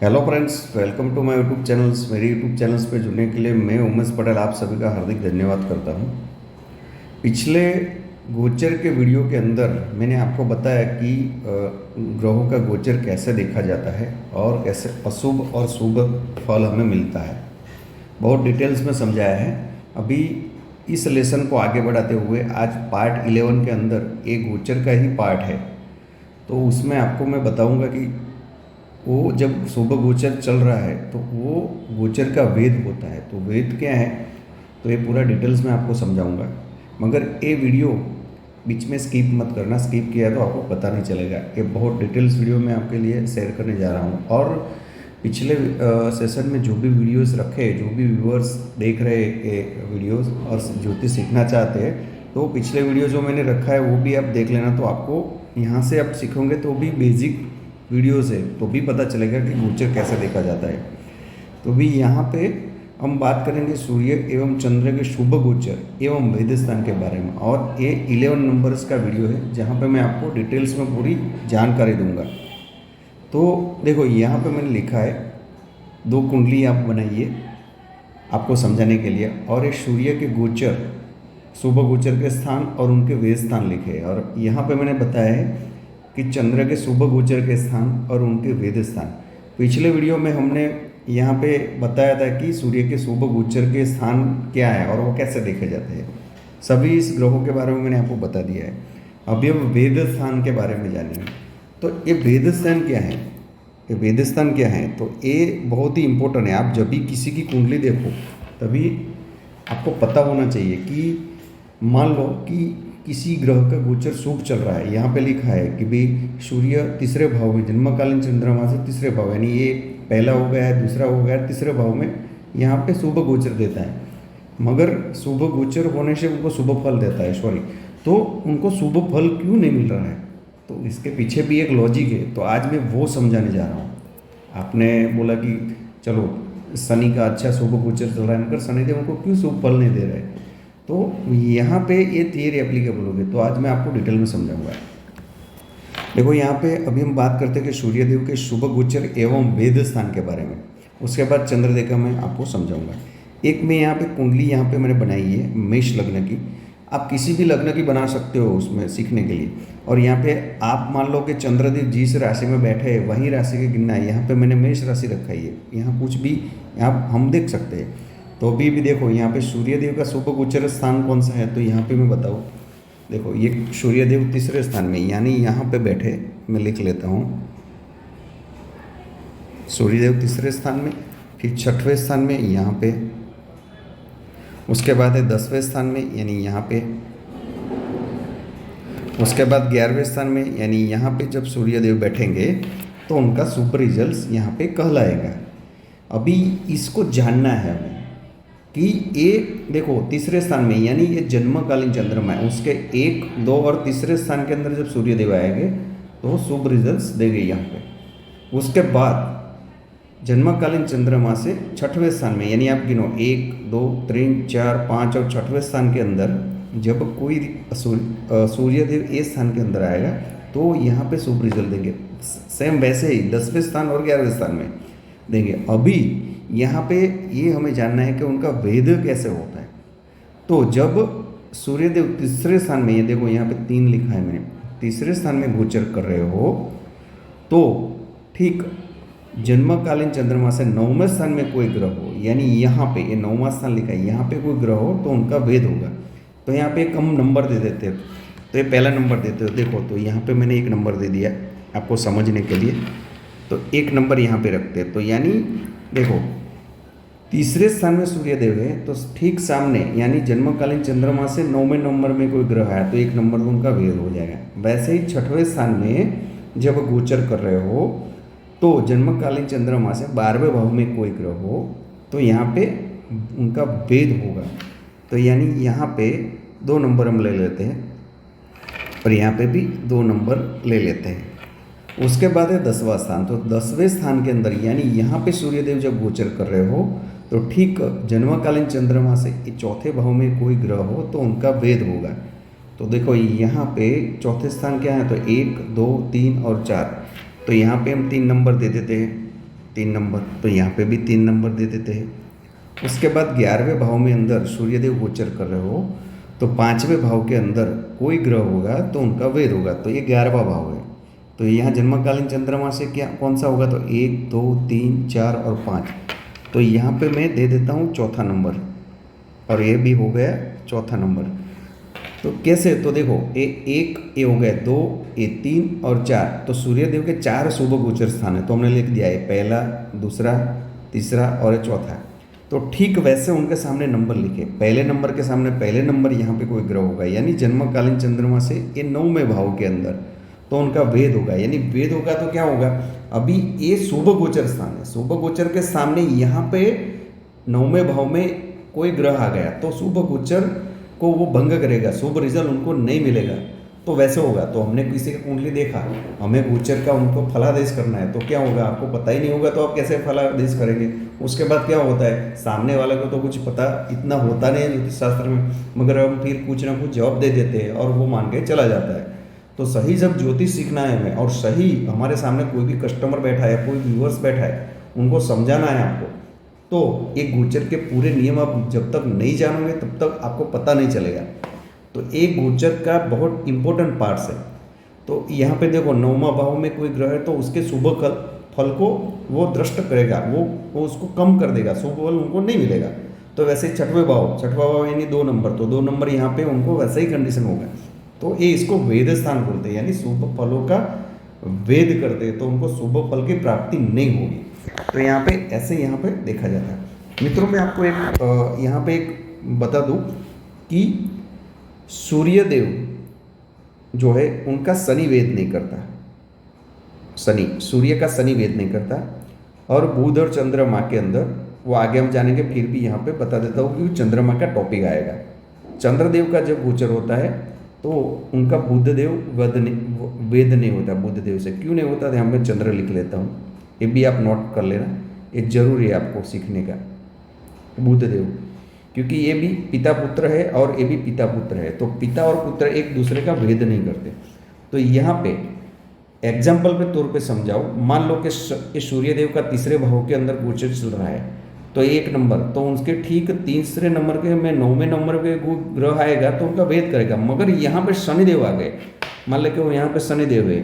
Hello friends, welcome to my YouTube channels. मेरे YouTube channels पे जुड़ने के लिए मैं उमेश पटेल आप सभी का हार्दिक धन्यवाद करता हूँ। पिछले गोचर के वीडियो के अंदर मैंने आपको बताया कि ग्रहों का गोचर कैसे देखा जाता है और कैसे अशुभ और शुभ फल हमें मिलता है। बहुत डिटेल्स में समझाया है। अभी इस लेसन को आगे बढ़ाते हुए आज पार्ट 11 के अंदर एक गोचर का ही पार्ट है, तो उसमें आपको मैं बताऊंगा कि वो जब शुभ गोचर चल रहा है तो वो गोचर का वेद होता है। तो वेद क्या है, तो ये पूरा डिटेल्स में आपको समझाऊंगा। मगर ये वीडियो बीच में स्किप मत करना, स्किप किया तो आपको पता नहीं चलेगा। ये बहुत डिटेल्स वीडियो मैं आपके लिए शेयर करने जा रहा हूँ। और पिछले सेशन में जो भी वीडियोस रखे, जो भी व्यूअर्स देख रहे वीडियोस और ज्योतिष सीखना चाहते हैं, तो पिछले वीडियो जो मैंने रखा है वो भी आप देख लेना। तो आपको यहाँ से आप सीखोगे तो भी बेसिक वीडियो से तो भी पता चलेगा कि गोचर कैसे देखा जाता है। तो भी यहाँ पे हम बात करेंगे सूर्य एवं चंद्र के शुभ गोचर एवं वेद स्थान के बारे में। और ये 11 नंबर्स का वीडियो है जहाँ पे मैं आपको डिटेल्स में पूरी जानकारी दूंगा। तो देखो यहाँ पे मैंने लिखा है 2 कुंडली आप बनाइए आपको समझाने के लिए। और ये सूर्य के गोचर, शुभ गोचर के स्थान और उनके वेद स्थान लिखे हैं। और यहाँ पे मैंने बताया है कि चंद्र के शुभ गोचर के स्थान और उनके वेद स्थान। पिछले वीडियो में हमने यहाँ पे बताया था कि सूर्य के शुभ गोचर के स्थान क्या है और वो कैसे देखे जाते हैं। सभी इस ग्रहों के बारे में मैंने आपको बता दिया है। अभी हम वेद स्थान के बारे में जानेंगे। तो ये वेद स्थान क्या है, ये वेद स्थान क्या है, तो ये बहुत ही इम्पोर्टेंट है। आप जब भी किसी की कुंडली देखो तभी आपको पता होना चाहिए कि मान लो कि किसी ग्रह का गोचर शुभ चल रहा है। यहाँ पे लिखा है कि भाई सूर्य तीसरे भाव में, जन्मकालीन चंद्रमा से तीसरे भाव, यानी ये पहला हो गया है, दूसरा हो गया है, तीसरे भाव में यहाँ पे शुभ गोचर देता है। मगर शुभ गोचर होने से उनको शुभ फल देता है, सॉरी, तो उनको शुभ फल क्यों नहीं मिल रहा है, तो इसके पीछे भी एक लॉजिक है। तो आज मैं वो समझाने जा रहा हूँ। आपने बोला कि चलो शनि का अच्छा शुभ गोचर चल रहा है, मगर शनिदेव उनको क्यों शुभ फल नहीं दे रहे, तो यहाँ पे ये थियरी एप्लीकेबल होगी। तो आज मैं आपको डिटेल में समझाऊंगा। देखो यहाँ पे अभी हम बात करते हैं कि सूर्यदेव के शुभ गोचर एवं वेद स्थान के बारे में। उसके बाद चंद्रदेव का मैं आपको समझाऊंगा। एक मैं यहाँ पे कुंडली यहाँ पे मैंने बनाई है मेष लग्न की। आप किसी भी लग्न की बना सकते हो उसमें सीखने के लिए। और यहाँ पे आप मान लो कि चंद्रदेव जिस राशि में बैठे हैं वही राशि के गिनना है। यहाँ पे मैंने मेष राशि रखा है, यहाँ कुछ भी यहाँ हम देख सकते हैं। तो अभी भी देखो यहाँ पे सूर्यदेव का शुभ गोचर स्थान कौन सा है, तो यहाँ पे मैं बताऊँ। देखो ये सूर्यदेव तीसरे स्थान में, यानी यहाँ पे बैठे, मैं लिख लेता हूँ सूर्यदेव तीसरे स्थान में। फिर 6वें स्थान में यहाँ पे, उसके बाद है 10वें स्थान में यानी यहाँ पे, उसके बाद 11वें स्थान में यानी यहाँ पे जब सूर्यदेव बैठेंगे तो उनका शुभ रिजल्ट यहाँ पे कहलाएगा। अभी इसको जानना है हमें कि ये देखो तीसरे स्थान में यानी ये जन्मकालीन चंद्रमा है, उसके 1, 2 और तीसरे स्थान के अंदर जब सूर्यदेव आएंगे तो शुभ रिजल्ट्स देंगे यहाँ पे। उसके बाद जन्मकालीन चंद्रमा से 6वें स्थान में, यानी आप गिनो 1, 2, 3, 4, 5 और 6वें स्थान के अंदर जब कोई सूर्यदेव ये स्थान के अंदर आएगा तो यहाँ पे शुभ रिजल्ट देंगे। सेम वैसे ही 10वें स्थान और 11वें स्थान में देंगे। अभी यहाँ पे ये हमें जानना है कि उनका वेद कैसे होता है। तो जब सूर्यदेव तीसरे स्थान में, ये देखो यहाँ पे 3 लिखा है मैंने, तीसरे स्थान में गोचर कर रहे हो तो ठीक जन्मकालीन चंद्रमा से 9वें स्थान में कोई ग्रह हो, यानी यहाँ पे ये 9वां स्थान लिखा है, यहाँ पे कोई ग्रह हो तो उनका वेद होगा। तो यहाँ पे एक हम नंबर दे देते हैं, तो ये पहला नंबर देते हो। देखो तो यहाँ पे मैंने 1 नंबर दे दिया आपको समझने के लिए। तो 1 नंबर यहाँ पे रखते हैं। तो यानी देखो तीसरे स्थान में सूर्यदेव है तो ठीक सामने यानी जन्मकालीन चंद्रमा से 9वें नंबर में कोई ग्रह है तो 1 नंबर तो उनका वेद हो जाएगा। वैसे ही 6वें स्थान में जब गोचर कर रहे हो तो जन्मकालीन चंद्रमा से 12वें भाव में कोई ग्रह हो तो यहाँ पे उनका वेद होगा। तो यानी यहाँ पे 2 नंबर हम ले लेते हैं और यहाँ पे भी 2 नंबर ले लेते हैं। उसके बाद है 10वां स्थान। तो 10वें स्थान के अंदर यानी यहाँ पे सूर्यदेव जब गोचर कर रहे हो तो ठीक जन्मकालीन चंद्रमा से 4थे भाव में कोई ग्रह हो तो उनका वेद होगा। तो देखो यहाँ पे 4थे स्थान क्या है, तो 1, 2, 3 और 4। तो यहाँ पे हम 3 नंबर दे देते हैं। 3 नंबर, तो यहाँ पे भी 3 नंबर दे देते हैं। उसके बाद 11वें भाव में अंदर सूर्यदेव गोचर कर रहे हो, तो 5वें भाव के अंदर कोई ग्रह होगा तो उनका वेद होगा, तो ये 11वां भाव है। तो यहाँ जन्मकालीन चंद्रमा से क्या कौन सा होगा, तो 1 2 3 4 और 5। तो यहाँ पे मैं दे देता हूँ चौथा नंबर, और ये भी हो गया चौथा नंबर। तो कैसे, तो देखो एक ये हो गया, 2 ये 3 और 4, तो सूर्यदेव के 4 शुभ गोचर स्थान है, तो हमने लिख दिया है पहला, दूसरा, तीसरा और ये चौथा। तो ठीक वैसे उनके सामने नंबर लिखे, पहले नंबर के सामने पहले नंबर, यहाँ पे कोई ग्रह होगा, यानी जन्मकालीन चंद्रमा से ये 9वें भाव के अंदर, तो उनका वेद होगा। यानी वेद होगा तो क्या होगा, अभी ये शुभ गोचर स्थान है, शुभ गोचर के सामने यहाँ पे 9वें भाव में कोई ग्रह आ गया, तो शुभ गोचर को वो भंग करेगा, शुभ रिजल्ट उनको नहीं मिलेगा। तो वैसे होगा, तो हमने किसी का कुंडली देखा, हमें गोचर का उनको फलादेश करना है, तो क्या होगा, आपको पता ही नहीं होगा तो आप कैसे फलादेश करेंगे। उसके बाद क्या होता है, सामने वाले को तो कुछ पता इतना होता नहीं है ज्योतिष शास्त्र में, मगर हम फिर कुछ ना कुछ जवाब दे देते हैं और वो मान के चला जाता है। तो सही जब ज्योतिष सीखना है हमें, और सही हमारे सामने कोई भी कस्टमर बैठा है, कोई व्यूअर्स बैठा है, उनको समझाना है आपको, तो एक गोचर के पूरे नियम आप जब तक नहीं जानोगे तब तक आपको पता नहीं चलेगा। तो एक गोचर का बहुत इंपॉर्टेंट पार्ट्स है। तो यहाँ पे देखो 9वां भाव में कोई ग्रह है, तो उसके शुभ फल को वो दृष्ट करेगा, वो उसको कम कर देगा, शुभ फल उनको नहीं मिलेगा। तो वैसे ही छठवां भाव यानी 2 नंबर, तो 2 नंबर यहाँ पे उनको वैसे ही कंडीशन होगा। तो ये इसको वेद स्थान बोलते हैं, यानी शुभ फलों का वेद करते हैं, तो उनको शुभ फल की प्राप्ति नहीं होगी। तो यहाँ पे ऐसे यहाँ पे देखा जाता है। मित्रों मैं आपको एक यहाँ पे एक बता दूँ कि सूर्यदेव जो है उनका शनि वेद नहीं करता, सूर्य का शनि वेद नहीं करता। और बुध और चंद्रमा के अंदर वो आगे हम जानेंगे, फिर भी यहाँ पे बता देता हूँ कि चंद्रमा का टॉपिक आएगा। चंद्रदेव का जब गोचर होता है तो उनका बुधदेव वेद नहीं होता, बुधदेव से क्यों नहीं होता, यहाँ पे चंद्र लिख लेता हूँ, ये भी आप नोट कर लेना, ये जरूरी है आपको सीखने का। बुधदेव, क्योंकि ये भी पिता पुत्र है और ये भी पिता पुत्र है, तो पिता और पुत्र एक दूसरे का भेद नहीं करते। तो यहाँ पे एग्जाम्पल के तौर पे समझाओ, मान लो कि सूर्यदेव का तीसरे भाव के अंदर गोचर चल रहा है, तो 1 नंबर, तो उसके ठीक तीसरे नंबर के में 9वें नंबर पे ग्रह आएगा तो उनका वेद करेगा। मगर यहाँ पे शनिदेव आ गए, मान लो कि वो यहाँ पे शनिदेव है,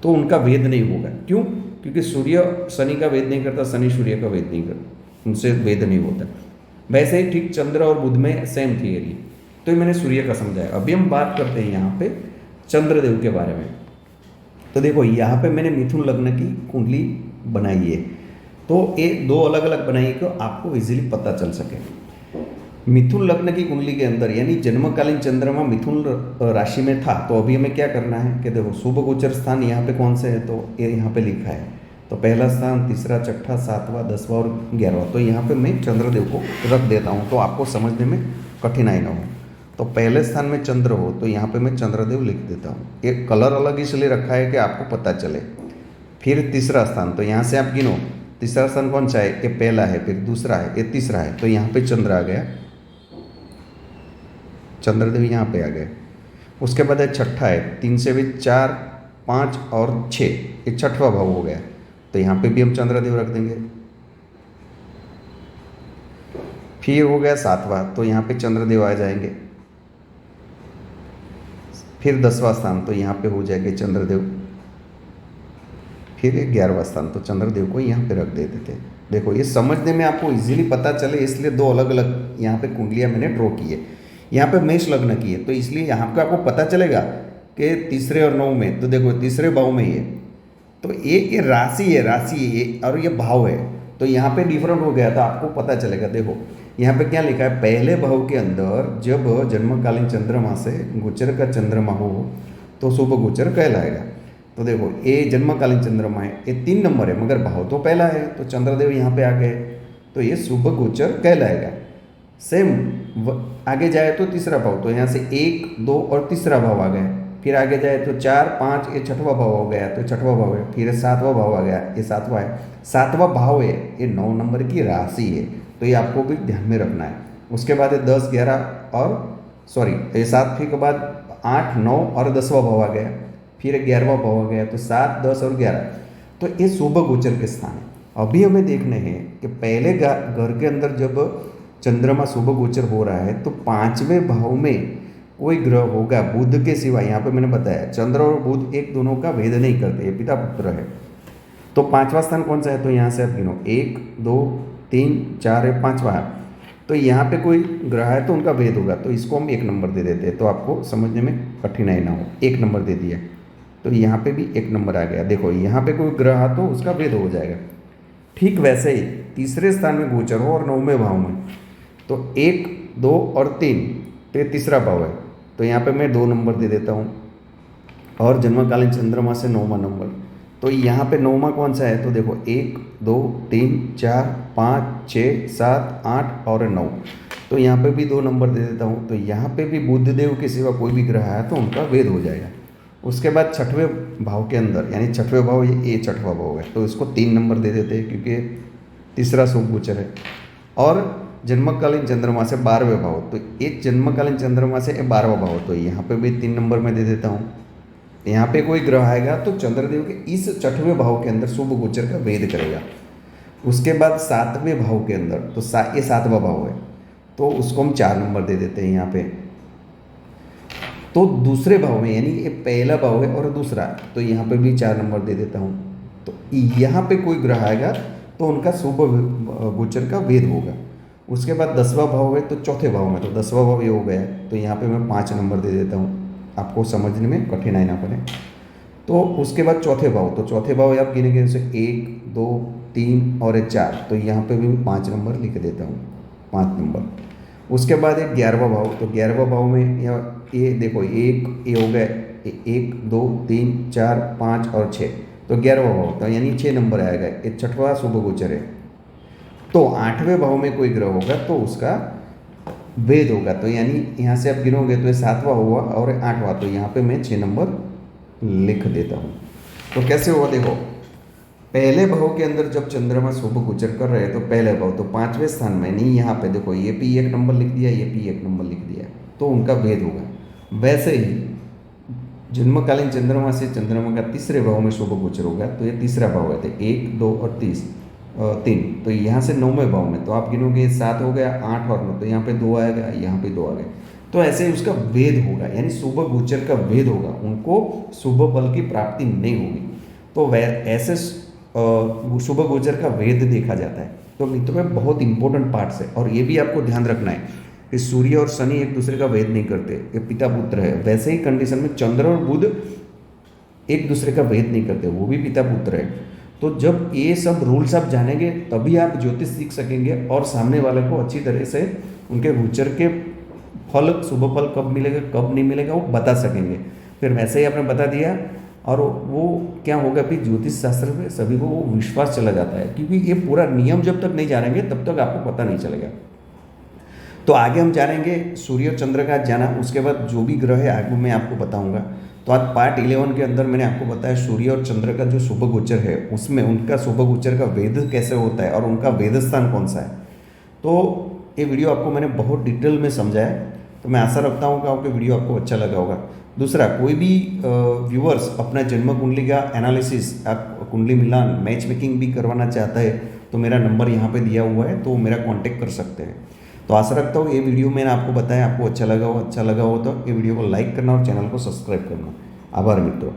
तो उनका वेद नहीं होगा। क्यों, क्योंकि सूर्य शनि का वेद नहीं करता, शनि सूर्य का वेद नहीं करता, उनसे वेद नहीं होता। वैसे ही ठीक चंद्र और बुध में सेम थियरी। तो ये मैंने सूर्य का समझाया। अभी हम बात करते हैं यहाँ पे चंद्रदेव के बारे में। तो देखो यहाँ पे मैंने मिथुन लग्न की कुंडली बनाई है, तो ये 2 अलग अलग बनाई को आपको इजीली पता चल सके। मिथुन लग्न की कुंडली के अंदर यानी जन्मकालीन चंद्रमा मिथुन राशि में था, तो अभी हमें क्या करना है कि देखो शुभ गोचर स्थान यहाँ पे कौन से है, तो ये यहाँ पे लिखा है, तो पहला स्थान, तीसरा, छठा, 7वां, 10वां और 11वां। तो यहाँ पे मैं चंद्रदेव को रख देता हूँ तो आपको समझने में कठिनाई ना हो। तो पहले स्थान में चंद्र हो तो यहाँ पे मैं चंद्रदेव लिख देता हूँ, एक कलर अलग इसलिए रखा है कि आपको पता चले। फिर तीसरा स्थान, तो यहाँ से आप गिनो, तीसरा स्थान कौन सा है, ये पहला है, फिर दूसरा है, ये तीसरा है, तो यहाँ पे चंद्र आ गया, चंद्रदेव यहाँ पे आ गए। उसके बाद है छठा है, 3 से भी 4, 5 और 6, ये छठवां भाव हो गया, तो यहाँ पे भी हम चंद्रदेव रख देंगे। फिर हो गया 7वां, तो यहाँ पे चंद्रदेव आ जाएंगे। फिर 10वां स्थान, तो यहाँ पे हो जाएंगे चंद्रदेव। फिर 11वां स्थान, तो चंद्रदेव को यहाँ पे रख देते थे। देखो ये समझने में आपको इजीली पता चले, इसलिए 2 अलग अलग यहाँ पे कुंडलियाँ मैंने ड्रॉ की है। यहाँ पे मेष लग्न की है, तो इसलिए यहाँ पे आपको पता चलेगा कि तीसरे और 9 में, तो देखो तीसरे भाव में ये, तो ये राशि है ये, और ये भाव है, तो यहाँ पे डिफरेंट हो गया, तो आपको पता चलेगा। देखो यहाँ पे क्या लिखा है, पहले भाव के अंदर जब जन्मकालीन चंद्रमा से गोचर का चंद्रमा हो तो शुभ गोचर कहलाएगा। तो देखो ये जन्मकालीन चंद्रमा है, ये 3 नंबर है, मगर भाव तो पहला है, तो चंद्रदेव यहाँ पे आ गए, तो ये शुभ गोचर कहलाएगा। सेम आगे जाए तो तीसरा भाव, तो यहाँ से 1, 2 और तीसरा भाव आ गया। फिर आगे जाए तो 4, 5, ये छठवां भाव हो गया, तो छठवां भाव है। फिर 7वां भाव आ गया, ये 7वां है। 7वां भाव है, ये 9 नंबर की राशि है, तो ये आपको भी ध्यान में रखना है। उसके बाद 10, 11 और ये 7 फिर के बाद 8, 9 और 10वां भाव आ गया। फिर 11वां भाव आ गया, तो 7, 10 और 11। तो ये शुभ गोचर के स्थान है। अभी हमें देखने हैं कि पहले घर के अंदर जब चंद्रमा शुभ गोचर हो रहा है तो 5वें भाव में कोई ग्रह होगा बुध के सिवा। यहाँ पे मैंने बताया चंद्र और बुध एक दोनों का भेद नहीं करते, ये पिता पुत्र है। तो 5वां स्थान कौन सा है, तो यहाँ से आप गिनो 1 2 3 4 है, 5वां है। तो यहाँ पे कोई ग्रह है तो उनका भेद होगा, तो इसको हम 1 नंबर दे देते हैं, तो आपको समझने में कठिनाई ना हो। 1 नंबर दे दिया, तो यहाँ पे भी 1 नंबर आ गया। देखो यहाँ पे कोई ग्रह है तो उसका भेद हो जाएगा। ठीक वैसे ही तीसरे स्थान में गोचर हो और 9वें भाव में, तो 1 2 और 3, तो ये तीसरा भाव है, तो यहाँ पे मैं 2 नंबर दे देता हूँ। और जन्मकालीन चंद्रमा से 9वां नंबर, तो यहाँ पे 9वां कौन सा है, तो देखो 1 2 3 4 5 6 7 8 और 9, तो यहाँ पे भी 2 नंबर दे देता हूँ। तो यहाँ पे भी बुध देव के सिवा कोई भी ग्रह है तो उनका भेद हो जाएगा। उसके बाद 6वें भाव के अंदर, यानी 6वें भाव ये 6वां भाव है, तो इसको 3 नंबर दे देते हैं क्योंकि तीसरा शुभ गोचर है। और जन्मकालीन चंद्रमा से 12वें भाव, तो एक जन्मकालीन चंद्रमा से 12वां भाव, तो यहाँ पे भी 3 नंबर में दे देता हूँ। यहाँ पे कोई ग्रह आएगा तो चंद्रदेव के इस 6वें भाव के अंदर शुभ गोचर का भेद करेगा। उसके बाद 7वें भाव के अंदर, तो ये 7वां भाव है, तो उसको हम 4 नंबर दे देते हैं यहाँ पे। तो दूसरे भाव में, यानी ये पहला भाव है और दूसरा, तो यहाँ पे भी 4 नंबर दे देता हूँ। तो यहाँ पे कोई ग्रह आएगा तो उनका शुभ गोचर का भेद होगा। उसके बाद 10वां भाव है तो चौथे भाव में, तो 10वां भाव ये हो गया है, तो यहाँ पे मैं 5 नंबर दे देता हूँ, आपको समझने में कठिनाई ना पड़े। तो उसके बाद चौथे भाव, तो चौथे भाव आप गिनेंगे जैसे 1 2 3 और 4, तो यहाँ पे भी मैं 5 नंबर लिख देता हूँ, 5 नंबर। उसके बाद एक 11वां भाव, तो 11वां भाव में ये देखो ये हो गया 1 2 3 4 5 और 6, तो 11वां भाव, तो यानी 6 नंबर आएगा, ये 6वां शुभ गोचर है। तो 8वें भाव में कोई ग्रह होगा तो उसका भेद होगा, तो यानी यहाँ से आप गिनोगे तो ये 7वां हुआ और 8वां, तो यहाँ पे मैं 6 नंबर लिख देता हूँ। तो कैसे हुआ, देखो पहले भाव के अंदर जब चंद्रमा शुभ गोचर कर रहे हैं तो पहले भाव, तो 5वें स्थान में, नहीं यहाँ पे देखो ये भी 1 नंबर लिख दिया, ये भी 1 नंबर लिख दिया, तो उनका भेद होगा। वैसे ही जन्मकालीन चंद्रमा से चंद्रमा का तीसरे भाव में शुभ गोचर होगा, तो ये तीसरा भाव है, तो 1 2 और 3, तो यहाँ से 9वें भाव में, तो आप गिनोगे 7 हो गया, 8 और 9, तो यहाँ पे 2 आएगा, यहाँ पे 2 आ गए, तो ऐसे ही उसका भेद होगा, यानी शुभ गोचर का भेद होगा, उनको शुभ फल की प्राप्ति नहीं होगी। तो वह ऐसे शुभ गोचर का भेद देखा जाता है। तो मित्रों में बहुत इंपॉर्टेंट पार्ट्स है, और ये भी आपको ध्यान रखना है कि सूर्य और शनि एक दूसरे का भेद नहीं करते, ये पिता पुत्र है। वैसे ही कंडीशन में चंद्र और बुध एक दूसरे का भेद नहीं करते, वो भी पिता पुत्र है। तो जब ये सब रूल्स आप जानेंगे तभी आप ज्योतिष सीख सकेंगे और सामने वाले को अच्छी तरह से उनके गोचर के फल, शुभ फल कब मिलेगा कब नहीं मिलेगा वो बता सकेंगे। फिर वैसे ही आपने बता दिया, और वो क्या होगा फिर ज्योतिष शास्त्र में सभी को वो विश्वास चला जाता है, क्योंकि ये पूरा नियम जब तक नहीं जानेंगे तब तक आपको पता नहीं चलेगा। तो आगे हम जानेंगे सूर्य और चंद्र का जाना, उसके बाद जो भी ग्रह है आगे मैं आपको बताऊंगा। तो आज पार्ट 11 के अंदर मैंने आपको बताया सूर्य और चंद्र का जो शुभ गोचर है उसमें उनका शुभ गोचर का वेद कैसे होता है और उनका वेद स्थान कौन सा है। तो ये वीडियो आपको मैंने बहुत डिटेल में समझाया, तो मैं आशा रखता हूँ कि आपको वीडियो आपको अच्छा लगा होगा। दूसरा, कोई भी व्यूअर्स अपना जन्म कुंडली का एनालिसिस, आप कुंडली मिलान, मैच मेकिंग भी करवाना चाहता है तो मेरा नंबर यहाँ पे दिया हुआ है, तो मेरा कांटेक्ट कर सकते हैं। तो आशा रखता हूँ ये वीडियो मैंने आपको बताया आपको अच्छा लगा हो तो ये वीडियो को लाइक करना और चैनल को सब्सक्राइब करना। आभार मित्रों।